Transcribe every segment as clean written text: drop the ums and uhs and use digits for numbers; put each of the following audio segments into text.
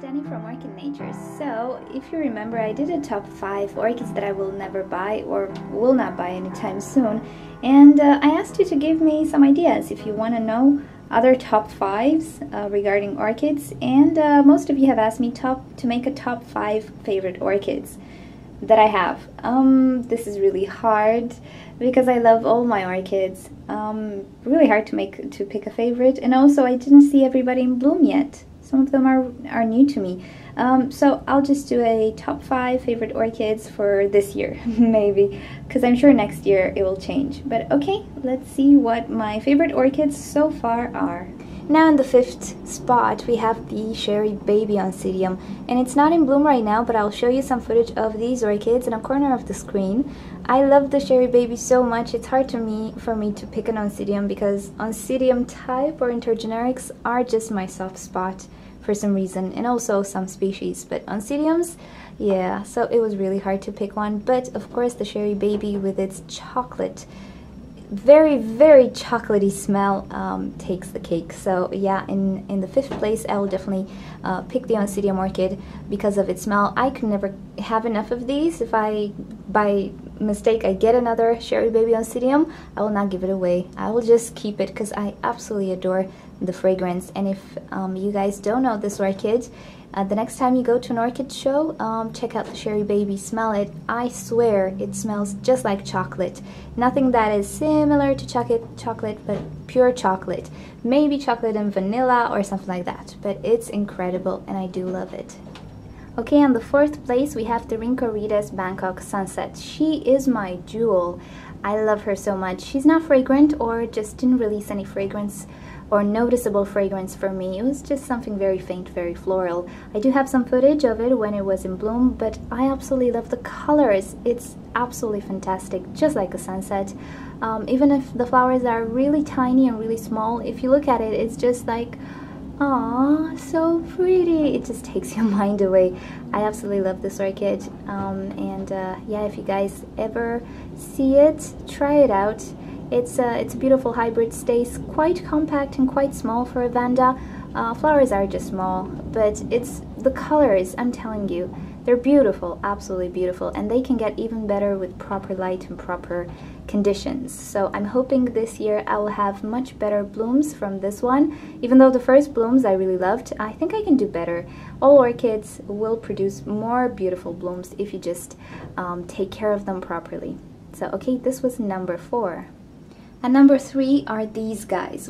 Danny from Orchid Nature. So, if you remember, I did a top 5 orchids that I will never buy or will not buy anytime soon. And I asked you to give me some ideas if you want to know other top 5s regarding orchids. And most of you have asked me to make a top 5 favorite orchids that I have. This is really hard because I love all my orchids. Really hard to pick a favorite, and also I didn't see everybody in bloom yet. Some of them are new to me. So I'll just do a top 5 favorite orchids for this year, maybe, because I'm sure next year it will change. But okay, let's see what my favorite orchids so far are. Now in the 5th spot we have the Sharry baby Oncidium, and it's not in bloom right now, but I'll show you some footage of these orchids in a corner of the screen. I love the Sharry baby so much. It's hard for me to pick an Oncidium because Oncidium type or intergenerics are just my soft spot for some reason, and also some species, but Oncidiums, yeah, so it was really hard to pick one. But of course the Sharry baby with its chocolate, very chocolatey smell takes the cake. So yeah, in the 5th place I will definitely pick the Oncidium Orchid because of its smell. I could never have enough of these. If I by mistake I get another Sharry baby Oncidium, I will not give it away. I will just keep it because I absolutely adore the fragrance. And if you guys don't know this orchid, the next time you go to an orchid show, check out the Sharry baby, smell it. I swear it smells just like chocolate. Nothing that is similar to chocolate, but pure chocolate. Maybe chocolate and vanilla or something like that, but it's incredible and I do love it. Okay, on the 4th place we have the Rhynchorides Bangkok Sunset. She is my jewel. I love her so much. She's not fragrant or just didn't release any fragrance or noticeable fragrance for me. It was just something very faint, very floral. I do have some footage of it when it was in bloom, but I absolutely love the colors. It's absolutely fantastic, just like a sunset. Even if the flowers are really tiny and really small, if you look at it, it's just like, aww, so pretty. It just takes your mind away. I absolutely love this orchid. Yeah, if you guys ever see it, try it out. It's a beautiful hybrid. Stays quite compact and quite small for a vanda. Flowers are just small, but it's the colors, I'm telling you, they're beautiful, absolutely beautiful, and they can get even better with proper light and proper conditions. So I'm hoping this year I will have much better blooms from this one. Even though the first blooms I really loved, I think I can do better. All orchids will produce more beautiful blooms if you just take care of them properly. So okay, this was number 4. And number 3 are these guys,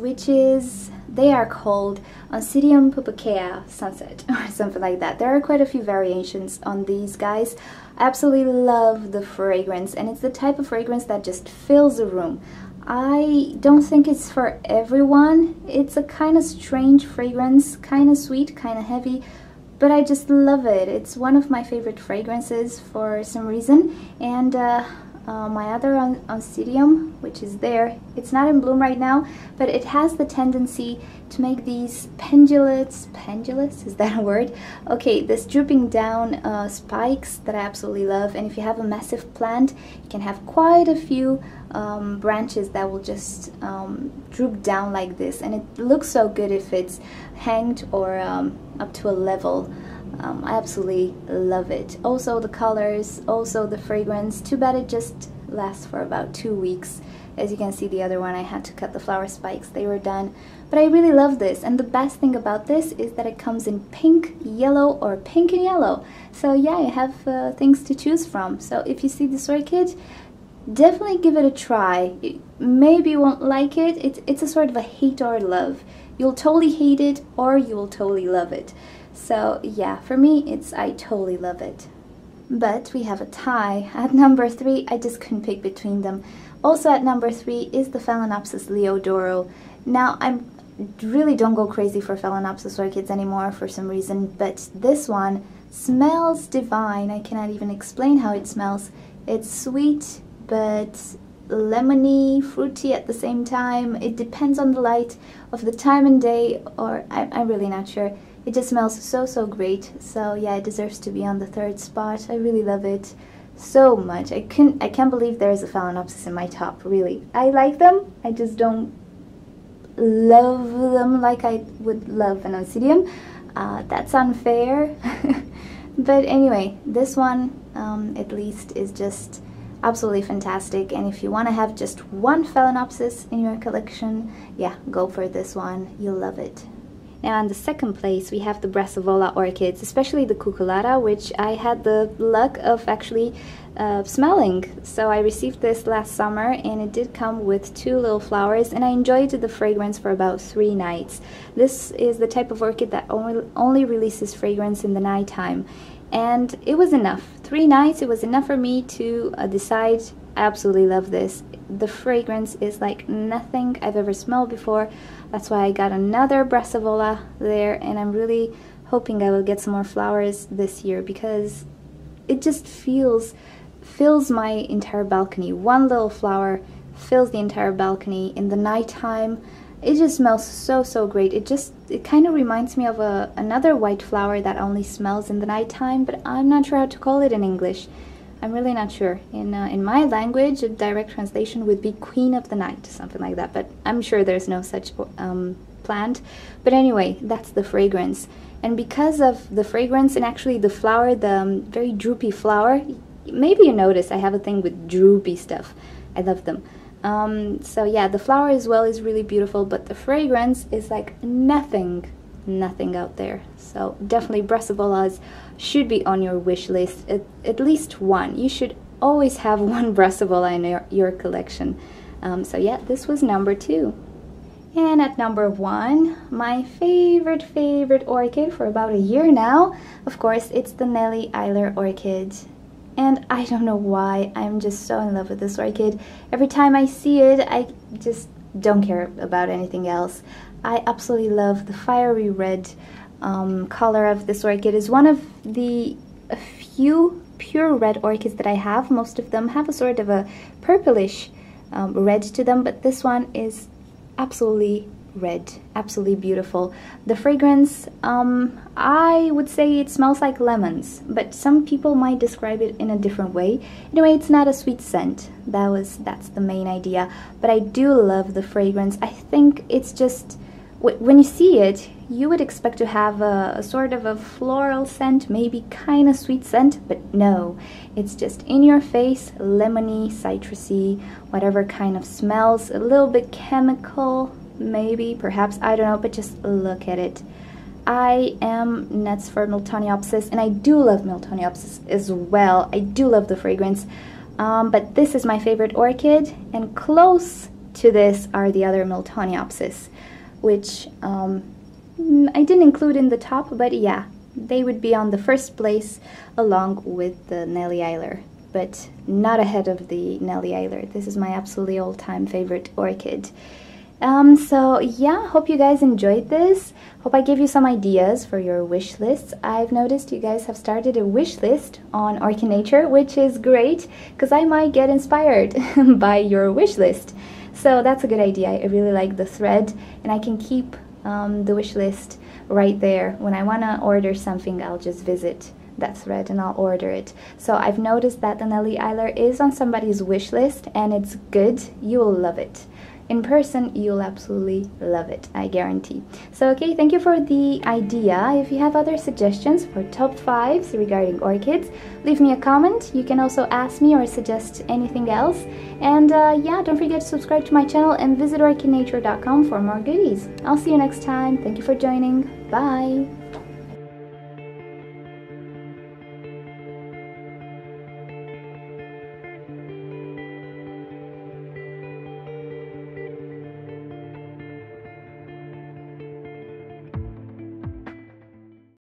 they are called Oncidium Pupukea Sunset or something like that. There are quite a few variations on these guys. I absolutely love the fragrance, and it's the type of fragrance that just fills a room. I don't think it's for everyone. It's a kind of strange fragrance, kind of sweet, kind of heavy, but I just love it. It's one of my favorite fragrances for some reason. And my other Oncidium, which is there, it's not in bloom right now, but it has the tendency to make these pendulous, is that a word? Okay, this drooping down spikes that I absolutely love. And if you have a massive plant, you can have quite a few branches that will just droop down like this, and it looks so good if it's hanged or up to a level. I absolutely love it. Also the colors, also the fragrance. Too bad it just lasts for about 2 weeks. As you can see, the other one I had to cut the flower spikes, they were done. But I really love this, and the best thing about this is that it comes in pink, yellow, or pink and yellow. So yeah, you have things to choose from. So if you see this orchid, definitely give it a try. Maybe you won't like it. It's a sort of a hate or love. You'll totally hate it or you will totally love it. So yeah, for me it's I totally love it. But we have a tie. At number 3, I just couldn't pick between them. Also at number 3 is the Phalaenopsis Liodoro. Now I really don't go crazy for Phalaenopsis orchids anymore for some reason, but this one smells divine. I cannot even explain how it smells. It's sweet but lemony, fruity at the same time. It depends on the light of the time and day, or I'm really not sure. It just smells so great. So yeah, it deserves to be on the 3rd spot. I really love it so much. I can't believe there is a Phalaenopsis in my top, really. I like them, I just don't love them like I would love an Oncidium. That's unfair. But anyway, this one at least is just absolutely fantastic, and if you want to have just one Phalaenopsis in your collection, yeah, go for this one. You'll love it. Now in the second place we have the Brassavola orchids, especially the Cucullata, which I had the luck of actually smelling. So I received this last summer and it did come with 2 little flowers, and I enjoyed the fragrance for about 3 nights. This is the type of orchid that only releases fragrance in the nighttime, and it was enough. 3 nights, it was enough for me to decide I absolutely love this. The fragrance is like nothing I've ever smelled before. That's why I got another Brassavola there, and I'm really hoping I will get some more flowers this year, because it just fills my entire balcony. One little flower fills the entire balcony in the nighttime. It just smells so great. It kind of reminds me of another white flower that only smells in the nighttime, but I'm not sure how to call it in English. I'm really not sure. In my language, a direct translation would be Queen of the Night, something like that, but I'm sure there's no such plant. But anyway, that's the fragrance. And because of the fragrance and actually the flower, the very droopy flower, maybe you notice I have a thing with droopy stuff. I love them. So yeah, the flower as well is really beautiful, but the fragrance is like nothing out there. So definitely Brassavolas should be on your wish list, at least one. You should always have one Brassavola in your collection. So yeah, this was number 2. And at number 1, my favorite orchid for about a year now, of course, it's the Nelly Euler orchid. And I don't know why, I'm just so in love with this orchid. Every time I see it, I just don't care about anything else. I absolutely love the fiery red color of this orchid. It's one of the few pure red orchids that I have. Most of them have a sort of a purplish red to them, but this one is absolutely red, absolutely beautiful. The fragrance, I would say it smells like lemons, but some people might describe it in a different way. Anyway, it's not a sweet scent. That's the main idea, but I do love the fragrance. I think it's just, when you see it, you would expect to have a sort of a floral scent, maybe kind of sweet scent, but no, it's just in your face, lemony, citrusy, whatever kind of smells, a little bit chemical, maybe, perhaps, I don't know, but just look at it. I am nuts for Miltoniopsis, and I do love Miltoniopsis as well. I do love the fragrance, but this is my favorite orchid, and close to this are the other Miltoniopsis, which I didn't include in the top, but yeah, they would be on the first place along with the Nelly Euler, but not ahead of the Nelly Euler. This is my absolutely all-time favorite orchid. So yeah, hope you guys enjoyed this. Hope I gave you some ideas for your wish lists. I've noticed you guys have started a wish list on Orchid Nature, which is great, because I might get inspired by your wish list. So that's a good idea. I really like the thread, and I can keep the wish list right there. When I want to order something, I'll just visit that thread and I'll order it. So I've noticed that the Nelly Euler is on somebody's wish list, and it's good. You will love it. In person, you'll absolutely love it, I guarantee. So okay, thank you for the idea. If you have other suggestions for top 5s regarding orchids, leave me a comment. You can also ask me or suggest anything else. And yeah, don't forget to subscribe to my channel and visit orchidnature.com for more goodies. I'll see you next time. Thank you for joining. Bye!